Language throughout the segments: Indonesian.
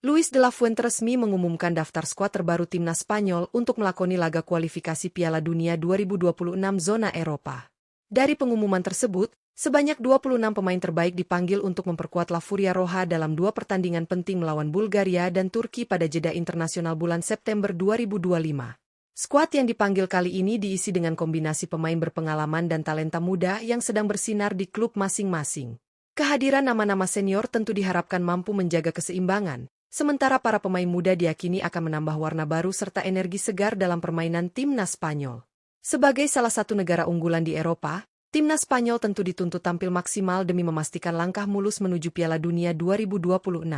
Luis de la Fuente resmi mengumumkan daftar skuad terbaru timnas Spanyol untuk melakoni laga kualifikasi Piala Dunia 2026 zona Eropa. Dari pengumuman tersebut, sebanyak 26 pemain terbaik dipanggil untuk memperkuat La Furia Roja dalam dua pertandingan penting melawan Bulgaria dan Turki pada jeda internasional bulan September 2025. Skuad yang dipanggil kali ini diisi dengan kombinasi pemain berpengalaman dan talenta muda yang sedang bersinar di klub masing-masing. Kehadiran nama-nama senior tentu diharapkan mampu menjaga keseimbangan, sementara para pemain muda diyakini akan menambah warna baru serta energi segar dalam permainan timnas Spanyol. Sebagai salah satu negara unggulan di Eropa, timnas Spanyol tentu dituntut tampil maksimal demi memastikan langkah mulus menuju Piala Dunia 2026.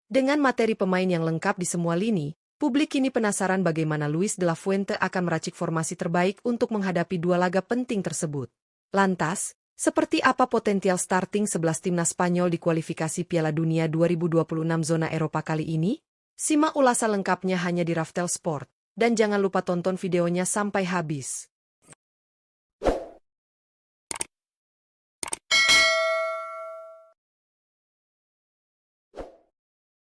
Dengan materi pemain yang lengkap di semua lini, publik kini penasaran bagaimana Luis de la Fuente akan meracik formasi terbaik untuk menghadapi dua laga penting tersebut. Lantas, seperti apa potensial starting 11 timnas Spanyol di kualifikasi Piala Dunia 2026 zona Eropa kali ini? Simak ulasan lengkapnya hanya di Raftel Sport, dan jangan lupa tonton videonya sampai habis.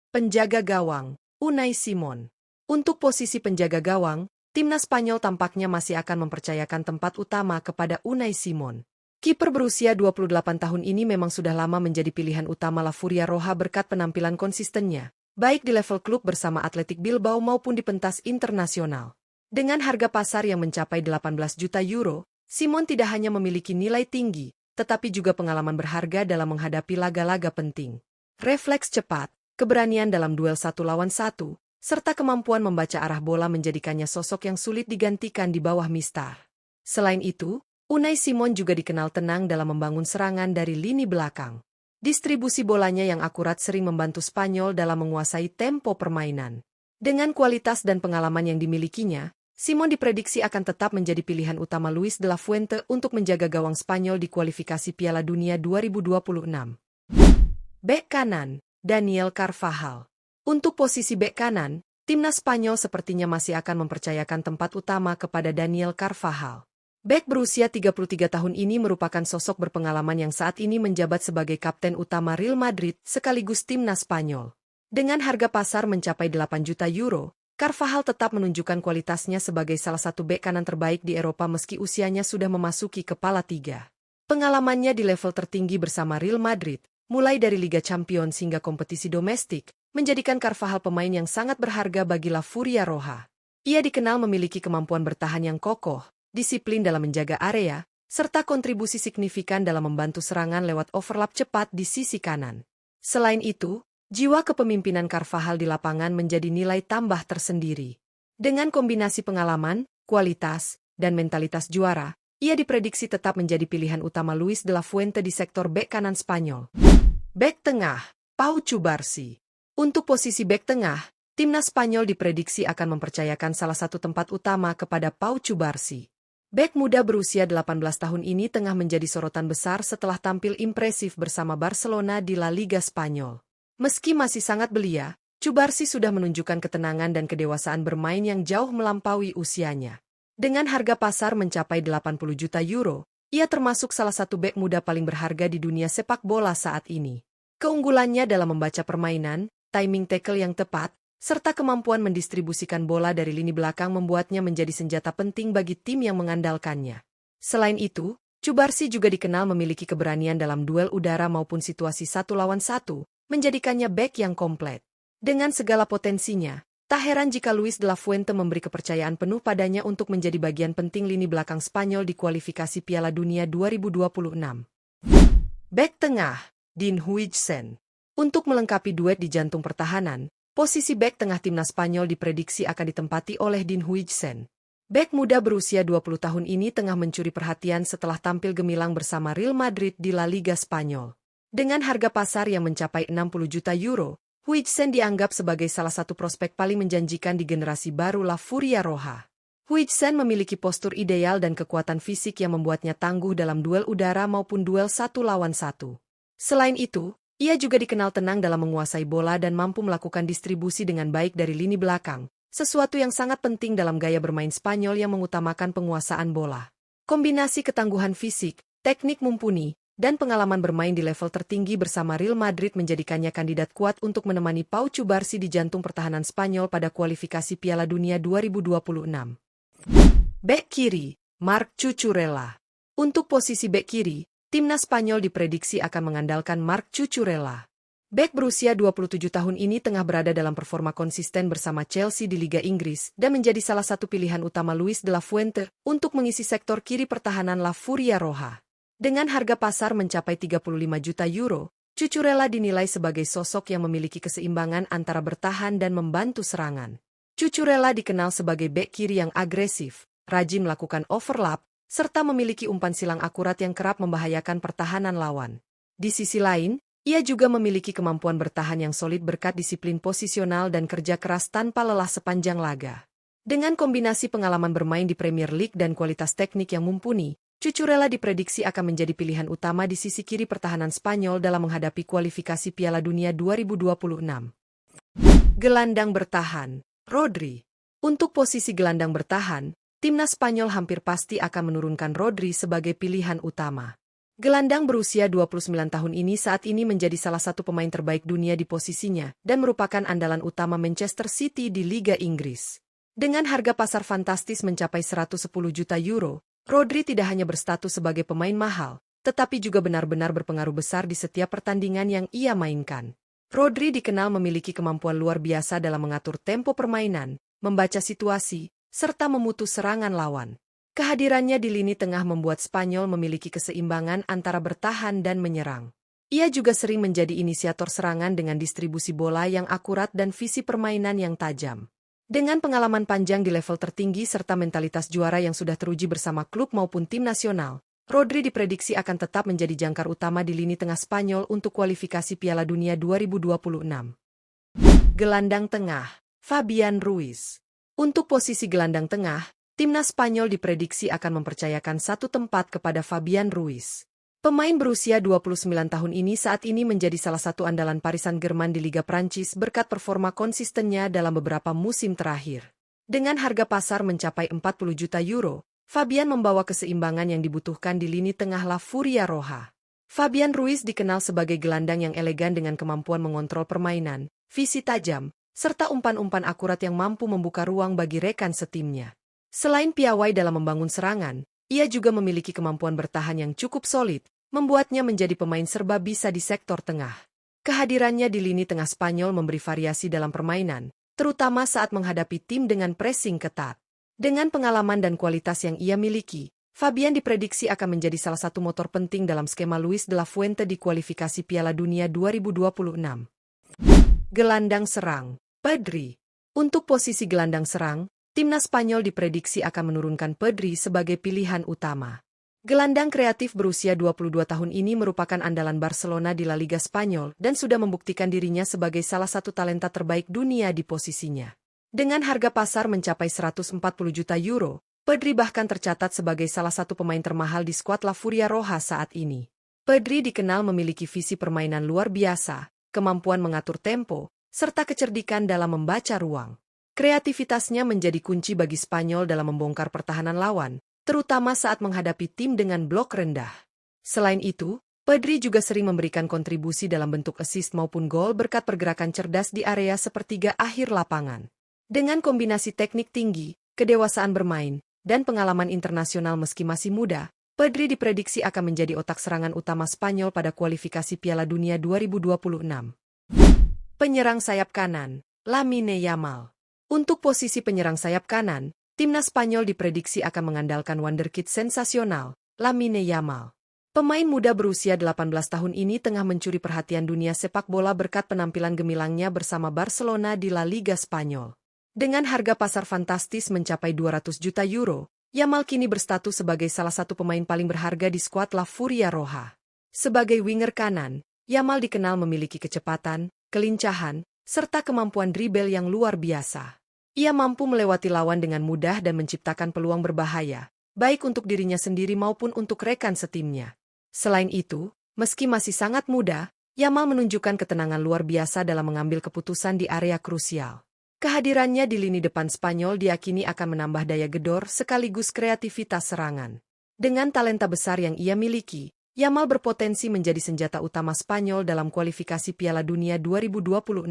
Penjaga gawang, Unai Simon. Untuk posisi penjaga gawang, timnas Spanyol tampaknya masih akan mempercayakan tempat utama kepada Unai Simon. Kiper berusia 28 tahun ini memang sudah lama menjadi pilihan utama La Furia Roja berkat penampilan konsistennya, baik di level klub bersama Athletic Bilbao maupun di pentas internasional. Dengan harga pasar yang mencapai 18 juta euro, Simon tidak hanya memiliki nilai tinggi, tetapi juga pengalaman berharga dalam menghadapi laga-laga penting. Refleks cepat, keberanian dalam duel 1 lawan 1, serta kemampuan membaca arah bola menjadikannya sosok yang sulit digantikan di bawah mistar. Selain itu, Unai Simon juga dikenal tenang dalam membangun serangan dari lini belakang. Distribusi bolanya yang akurat sering membantu Spanyol dalam menguasai tempo permainan. Dengan kualitas dan pengalaman yang dimilikinya, Simon diprediksi akan tetap menjadi pilihan utama Luis de la Fuente untuk menjaga gawang Spanyol di kualifikasi Piala Dunia 2026. Bek kanan, Daniel Carvajal. Untuk posisi bek kanan, timnas Spanyol sepertinya masih akan mempercayakan tempat utama kepada Daniel Carvajal. Bek berusia 33 tahun ini merupakan sosok berpengalaman yang saat ini menjabat sebagai kapten utama Real Madrid sekaligus timnas Spanyol. Dengan harga pasar mencapai 8 juta euro, Carvajal tetap menunjukkan kualitasnya sebagai salah satu bek kanan terbaik di Eropa meski usianya sudah memasuki kepala 3. Pengalamannya di level tertinggi bersama Real Madrid, mulai dari Liga Champions hingga kompetisi domestik, menjadikan Carvajal pemain yang sangat berharga bagi La Furia Roja. Ia dikenal memiliki kemampuan bertahan yang kokoh, disiplin dalam menjaga area, serta kontribusi signifikan dalam membantu serangan lewat overlap cepat di sisi kanan. Selain itu, jiwa kepemimpinan Carvajal di lapangan menjadi nilai tambah tersendiri. Dengan kombinasi pengalaman, kualitas, dan mentalitas juara, ia diprediksi tetap menjadi pilihan utama Luis de la Fuente di sektor bek kanan Spanyol. Bek tengah, Pau Cubarsí. Untuk posisi bek tengah, timnas Spanyol diprediksi akan mempercayakan salah satu tempat utama kepada Pau Cubarsí. Bek muda berusia 18 tahun ini tengah menjadi sorotan besar setelah tampil impresif bersama Barcelona di La Liga Spanyol. Meski masih sangat belia, Cubarsí sudah menunjukkan ketenangan dan kedewasaan bermain yang jauh melampaui usianya. Dengan harga pasar mencapai 80 juta euro, ia termasuk salah satu bek muda paling berharga di dunia sepak bola saat ini. Keunggulannya dalam membaca permainan, timing tackle yang tepat, serta kemampuan mendistribusikan bola dari lini belakang membuatnya menjadi senjata penting bagi tim yang mengandalkannya. Selain itu, Cubarsí juga dikenal memiliki keberanian dalam duel udara maupun situasi 1 lawan 1, menjadikannya bek yang komplit. Dengan segala potensinya, tak heran jika Luis de la Fuente memberi kepercayaan penuh padanya untuk menjadi bagian penting lini belakang Spanyol di kualifikasi Piala Dunia 2026. Bek tengah, Dean Huijsen. Untuk melengkapi duet di jantung pertahanan, posisi bek tengah timnas Spanyol diprediksi akan ditempati oleh Dean Huijsen. Bek muda berusia 20 tahun ini tengah mencuri perhatian setelah tampil gemilang bersama Real Madrid di La Liga Spanyol. Dengan harga pasar yang mencapai 60 juta euro, Huijsen dianggap sebagai salah satu prospek paling menjanjikan di generasi baru La Furia Roja. Huijsen memiliki postur ideal dan kekuatan fisik yang membuatnya tangguh dalam duel udara maupun duel 1 lawan 1. Selain itu, ia juga dikenal tenang dalam menguasai bola dan mampu melakukan distribusi dengan baik dari lini belakang, sesuatu yang sangat penting dalam gaya bermain Spanyol yang mengutamakan penguasaan bola. Kombinasi ketangguhan fisik, teknik mumpuni, dan pengalaman bermain di level tertinggi bersama Real Madrid menjadikannya kandidat kuat untuk menemani Pau Cubarsí di jantung pertahanan Spanyol pada kualifikasi Piala Dunia 2026. Bek kiri, Marc Cucurella. Untuk posisi bek kiri, timnas Spanyol diprediksi akan mengandalkan Marc Cucurella. Bek berusia 27 tahun ini tengah berada dalam performa konsisten bersama Chelsea di Liga Inggris dan menjadi salah satu pilihan utama Luis de la Fuente untuk mengisi sektor kiri pertahanan La Furia Roja. Dengan harga pasar mencapai 35 juta euro, Cucurella dinilai sebagai sosok yang memiliki keseimbangan antara bertahan dan membantu serangan. Cucurella dikenal sebagai bek kiri yang agresif, rajin melakukan overlap, serta memiliki umpan silang akurat yang kerap membahayakan pertahanan lawan. Di sisi lain, ia juga memiliki kemampuan bertahan yang solid berkat disiplin posisional dan kerja keras tanpa lelah sepanjang laga. Dengan kombinasi pengalaman bermain di Premier League dan kualitas teknik yang mumpuni, Cucurella diprediksi akan menjadi pilihan utama di sisi kiri pertahanan Spanyol dalam menghadapi kualifikasi Piala Dunia 2026. Gelandang bertahan, Rodri. Untuk posisi gelandang bertahan, timnas Spanyol hampir pasti akan menurunkan Rodri sebagai pilihan utama. Gelandang berusia 29 tahun ini saat ini menjadi salah satu pemain terbaik dunia di posisinya dan merupakan andalan utama Manchester City di Liga Inggris. Dengan harga pasar fantastis mencapai 110 juta euro, Rodri tidak hanya berstatus sebagai pemain mahal, tetapi juga benar-benar berpengaruh besar di setiap pertandingan yang ia mainkan. Rodri dikenal memiliki kemampuan luar biasa dalam mengatur tempo permainan, membaca situasi, serta memutus serangan lawan. Kehadirannya di lini tengah membuat Spanyol memiliki keseimbangan antara bertahan dan menyerang. Ia juga sering menjadi inisiator serangan dengan distribusi bola yang akurat dan visi permainan yang tajam. Dengan pengalaman panjang di level tertinggi serta mentalitas juara yang sudah teruji bersama klub maupun tim nasional, Rodri diprediksi akan tetap menjadi jangkar utama di lini tengah Spanyol untuk kualifikasi Piala Dunia 2026. Gelandang tengah, Fabian Ruiz. Untuk posisi gelandang tengah, timnas Spanyol diprediksi akan mempercayakan satu tempat kepada Fabian Ruiz. Pemain berusia 29 tahun ini saat ini menjadi salah satu andalan Paris Saint-Germain di Liga Prancis berkat performa konsistennya dalam beberapa musim terakhir. Dengan harga pasar mencapai 40 juta euro, Fabian membawa keseimbangan yang dibutuhkan di lini tengah La Furia Roja. Fabian Ruiz dikenal sebagai gelandang yang elegan dengan kemampuan mengontrol permainan, visi tajam, serta umpan-umpan akurat yang mampu membuka ruang bagi rekan setimnya. Selain piawai dalam membangun serangan, ia juga memiliki kemampuan bertahan yang cukup solid, membuatnya menjadi pemain serba bisa di sektor tengah. Kehadirannya di lini tengah Spanyol memberi variasi dalam permainan, terutama saat menghadapi tim dengan pressing ketat. Dengan pengalaman dan kualitas yang ia miliki, Fabian diprediksi akan menjadi salah satu motor penting dalam skema Luis de la Fuente di kualifikasi Piala Dunia 2026. Gelandang serang, Pedri. Untuk posisi gelandang serang, timnas Spanyol diprediksi akan menurunkan Pedri sebagai pilihan utama. Gelandang kreatif berusia 22 tahun ini merupakan andalan Barcelona di La Liga Spanyol dan sudah membuktikan dirinya sebagai salah satu talenta terbaik dunia di posisinya. Dengan harga pasar mencapai 140 juta euro, Pedri bahkan tercatat sebagai salah satu pemain termahal di skuad La Furia Roja saat ini. Pedri dikenal memiliki visi permainan luar biasa, kemampuan mengatur tempo, serta kecerdikan dalam membaca ruang. Kreativitasnya menjadi kunci bagi Spanyol dalam membongkar pertahanan lawan, terutama saat menghadapi tim dengan blok rendah. Selain itu, Pedri juga sering memberikan kontribusi dalam bentuk assist maupun gol berkat pergerakan cerdas di area sepertiga akhir lapangan. Dengan kombinasi teknik tinggi, kedewasaan bermain, dan pengalaman internasional meski masih muda, Pedri diprediksi akan menjadi otak serangan utama Spanyol pada kualifikasi Piala Dunia 2026. Penyerang sayap kanan, Lamine Yamal. Untuk posisi penyerang sayap kanan, timnas Spanyol diprediksi akan mengandalkan wonderkid sensasional, Lamine Yamal. Pemain muda berusia 18 tahun ini tengah mencuri perhatian dunia sepak bola berkat penampilan gemilangnya bersama Barcelona di La Liga Spanyol. Dengan harga pasar fantastis mencapai 200 juta euro, Yamal kini berstatus sebagai salah satu pemain paling berharga di skuad La Furia Roja. Sebagai winger kanan, Yamal dikenal memiliki kecepatan, kelincahan, serta kemampuan dribble yang luar biasa. Ia mampu melewati lawan dengan mudah dan menciptakan peluang berbahaya, baik untuk dirinya sendiri maupun untuk rekan setimnya. Selain itu, meski masih sangat muda, Yamal menunjukkan ketenangan luar biasa dalam mengambil keputusan di area krusial. Kehadirannya di lini depan Spanyol diyakini akan menambah daya gedor sekaligus kreativitas serangan. Dengan talenta besar yang ia miliki, Yamal berpotensi menjadi senjata utama Spanyol dalam kualifikasi Piala Dunia 2026.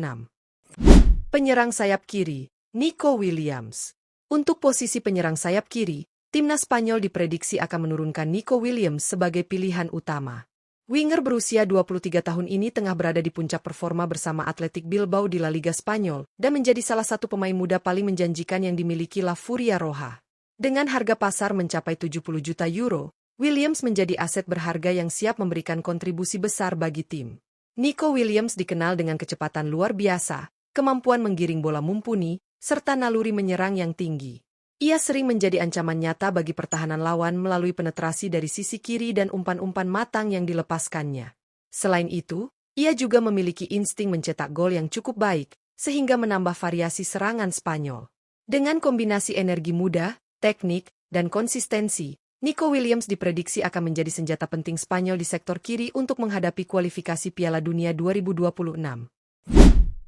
Penyerang sayap kiri, Nico Williams. Untuk posisi penyerang sayap kiri, timnas Spanyol diprediksi akan menurunkan Nico Williams sebagai pilihan utama. Winger berusia 23 tahun ini tengah berada di puncak performa bersama Athletic Bilbao di La Liga Spanyol dan menjadi salah satu pemain muda paling menjanjikan yang dimiliki La Furia Roja. Dengan harga pasar mencapai 70 juta euro, Williams menjadi aset berharga yang siap memberikan kontribusi besar bagi tim. Nico Williams dikenal dengan kecepatan luar biasa, kemampuan menggiring bola mumpuni, serta naluri menyerang yang tinggi. Ia sering menjadi ancaman nyata bagi pertahanan lawan melalui penetrasi dari sisi kiri dan umpan-umpan matang yang dilepaskannya. Selain itu, ia juga memiliki insting mencetak gol yang cukup baik, sehingga menambah variasi serangan Spanyol. Dengan kombinasi energi muda, teknik, dan konsistensi, Nico Williams diprediksi akan menjadi senjata penting Spanyol di sektor kiri untuk menghadapi kualifikasi Piala Dunia 2026.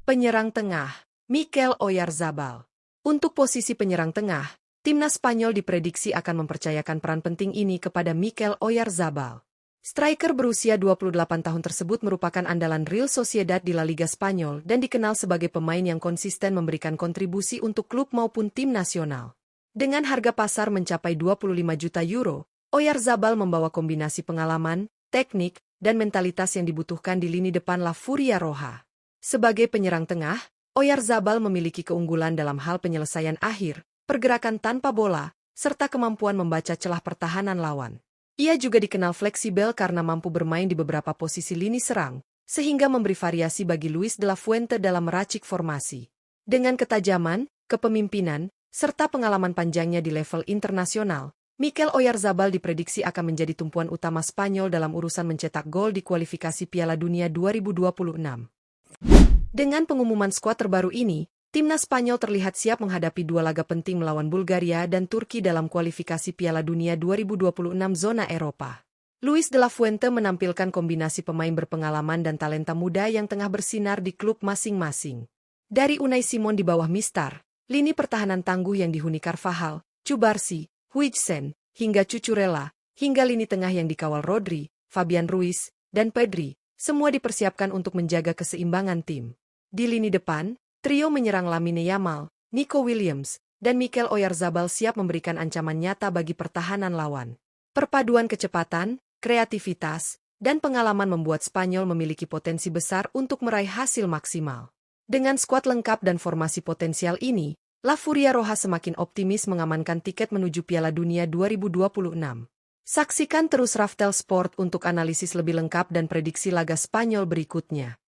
Penyerang tengah, Mikel Oyarzabal. Untuk posisi penyerang tengah, timnas Spanyol diprediksi akan mempercayakan peran penting ini kepada Mikel Oyarzabal. Striker berusia 28 tahun tersebut merupakan andalan Real Sociedad di La Liga Spanyol dan dikenal sebagai pemain yang konsisten memberikan kontribusi untuk klub maupun tim nasional. Dengan harga pasar mencapai 25 juta euro, Oyarzabal membawa kombinasi pengalaman, teknik, dan mentalitas yang dibutuhkan di lini depan La Furia Roja. Sebagai penyerang tengah, Oyarzabal memiliki keunggulan dalam hal penyelesaian akhir, pergerakan tanpa bola, serta kemampuan membaca celah pertahanan lawan. Ia juga dikenal fleksibel karena mampu bermain di beberapa posisi lini serang, sehingga memberi variasi bagi Luis de la Fuente dalam meracik formasi. Dengan ketajaman, kepemimpinan, serta pengalaman panjangnya di level internasional, Mikel Oyarzabal diprediksi akan menjadi tumpuan utama Spanyol dalam urusan mencetak gol di kualifikasi Piala Dunia 2026. Dengan pengumuman skuad terbaru ini, timnas Spanyol terlihat siap menghadapi dua laga penting melawan Bulgaria dan Turki dalam kualifikasi Piala Dunia 2026 zona Eropa. Luis de la Fuente menampilkan kombinasi pemain berpengalaman dan talenta muda yang tengah bersinar di klub masing-masing. Dari Unai Simon di bawah Mistar, lini pertahanan tangguh yang dihuni Carvajal, Cubarsí, Huijsen, hingga Cucurella, hingga lini tengah yang dikawal Rodri, Fabian Ruiz, dan Pedri, semua dipersiapkan untuk menjaga keseimbangan tim. Di lini depan, trio menyerang Lamine Yamal, Nico Williams, dan Mikel Oyarzabal siap memberikan ancaman nyata bagi pertahanan lawan. Perpaduan kecepatan, kreativitas, dan pengalaman membuat Spanyol memiliki potensi besar untuk meraih hasil maksimal. Dengan skuad lengkap dan formasi potensial ini, La Furia Roja semakin optimis mengamankan tiket menuju Piala Dunia 2026. Saksikan terus Raftel Sport untuk analisis lebih lengkap dan prediksi laga Spanyol berikutnya.